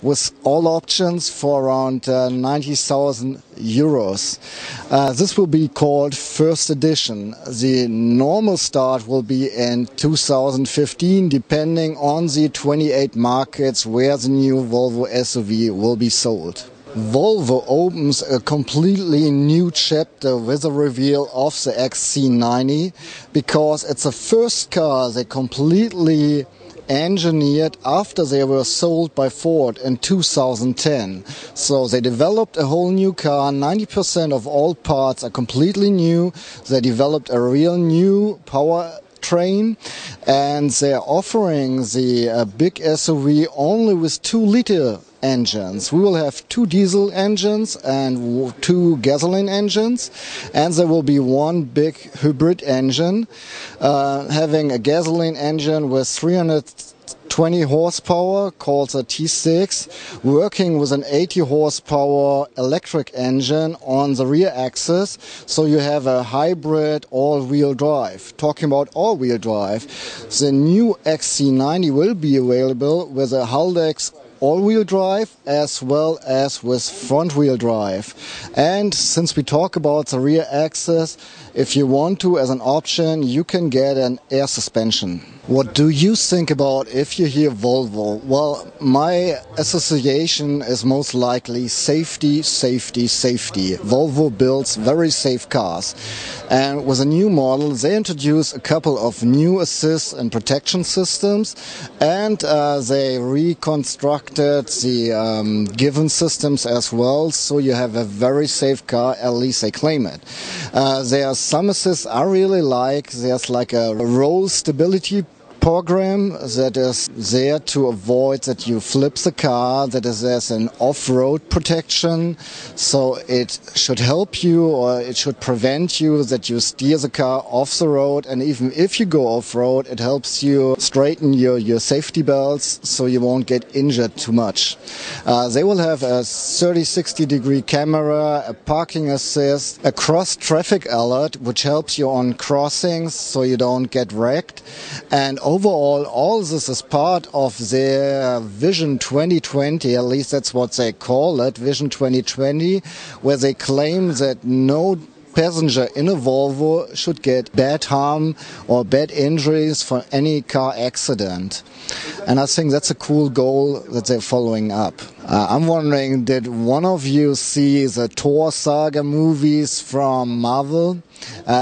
with all options for around 90,000 euros. This will be called First Edition. The normal start will be in 2015, depending on the 28 markets where the new Volvo SUV will be sold. Volvo opens a completely new chapter with a reveal of the XC90 because it's the first car they completely engineered after they were sold by Ford in 2010. So they developed a whole new car. 90% of all parts are completely new. They developed a real new powertrain, and they're offering the big SUV only with 2-liter engines. We will have 2 diesel engines and 2 gasoline engines, and there will be 1 big hybrid engine, having a gasoline engine with 320 horsepower called the T6, working with an 80 horsepower electric engine on the rear axis, so you have a hybrid all-wheel drive. Talking about all-wheel drive, the new XC90 will be available with a Haldex all-wheel drive as well as with front-wheel drive. And since we talk about the rear axis, if you want to, as an option, you can get an air suspension. What do you think about if you hear Volvo? Well, my association is most likely safety, safety, safety. Volvo builds very safe cars. And with a new model, they introduce a couple of new assist and protection systems, and they reconstructed the given systems as well, so you have a very safe car, at least they claim it. There are some assists I really like. There's like a roll stability program that is there to avoid that you flip the car, that is there's an off-road protection, so it should help you, or it should prevent you that you steer the car off the road, and even if you go off-road, it helps you straighten your safety belts so you won't get injured too much. They will have a 30-60 degree camera, a parking assist, a cross-traffic alert which helps you on crossings so you don't get wrecked, and overall, all this is part of their Vision 2020, at least that's what they call it, Vision 2020, where they claim that no passenger in a Volvo should get bad harm or bad injuries from any car accident. And I think that's a cool goal that they're following up. I'm wondering, did one of you see the Thor saga movies from Marvel?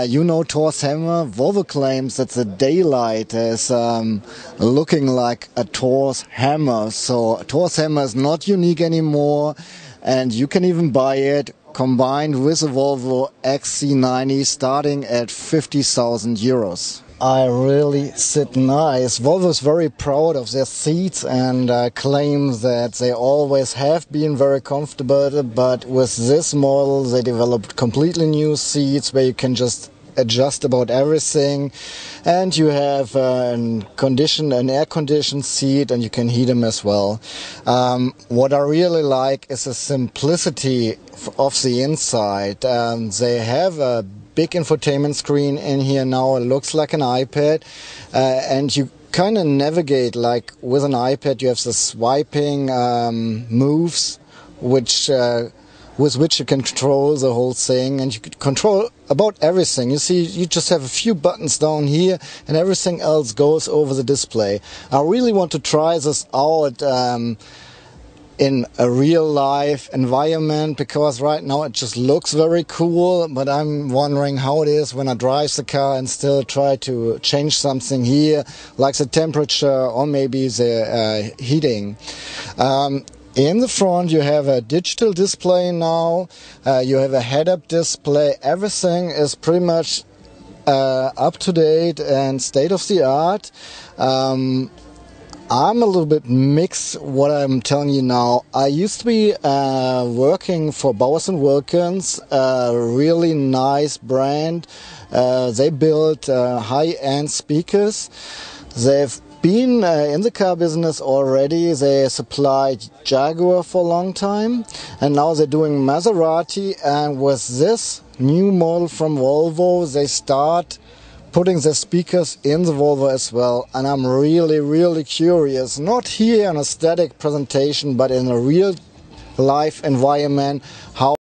You know Thor's hammer? Volvo claims that the daylight is looking like a Thor's hammer. So Thor's hammer is not unique anymore, and you can even buy it combined with a Volvo XC90 starting at 50,000 euros. I really sit nice. Volvo is very proud of their seats and claims that they always have been very comfortable, but with this model they developed completely new seats where you can just adjust about everything, and you have an air-conditioned seat, and you can heat them as well. What I really like is the simplicity of the inside. They have a big infotainment screen in here now. It looks like an iPad, and you kind of navigate like with an iPad. You have the swiping moves, with which you can control the whole thing, and you can control about everything. You see, you just have a few buttons down here, and everything else goes over the display. I really want to try this out in a real-life environment, because right now it just looks very cool, but I'm wondering how it is when I drive the car and still try to change something here, like the temperature or maybe the heating. In the front you have a digital display now, you have a head-up display, everything is pretty much up to date and state-of-the-art. I'm a little bit mixed what I'm telling you now. I used to be working for Bowers & Wilkins, a really nice brand. They build high-end speakers. They've been in the car business already. They supplied Jaguar for a long time, and now they're doing Maserati, and with this new model from Volvo they start putting the speakers in the Volvo as well, and I'm really curious, not here in a static presentation but in a real life environment, how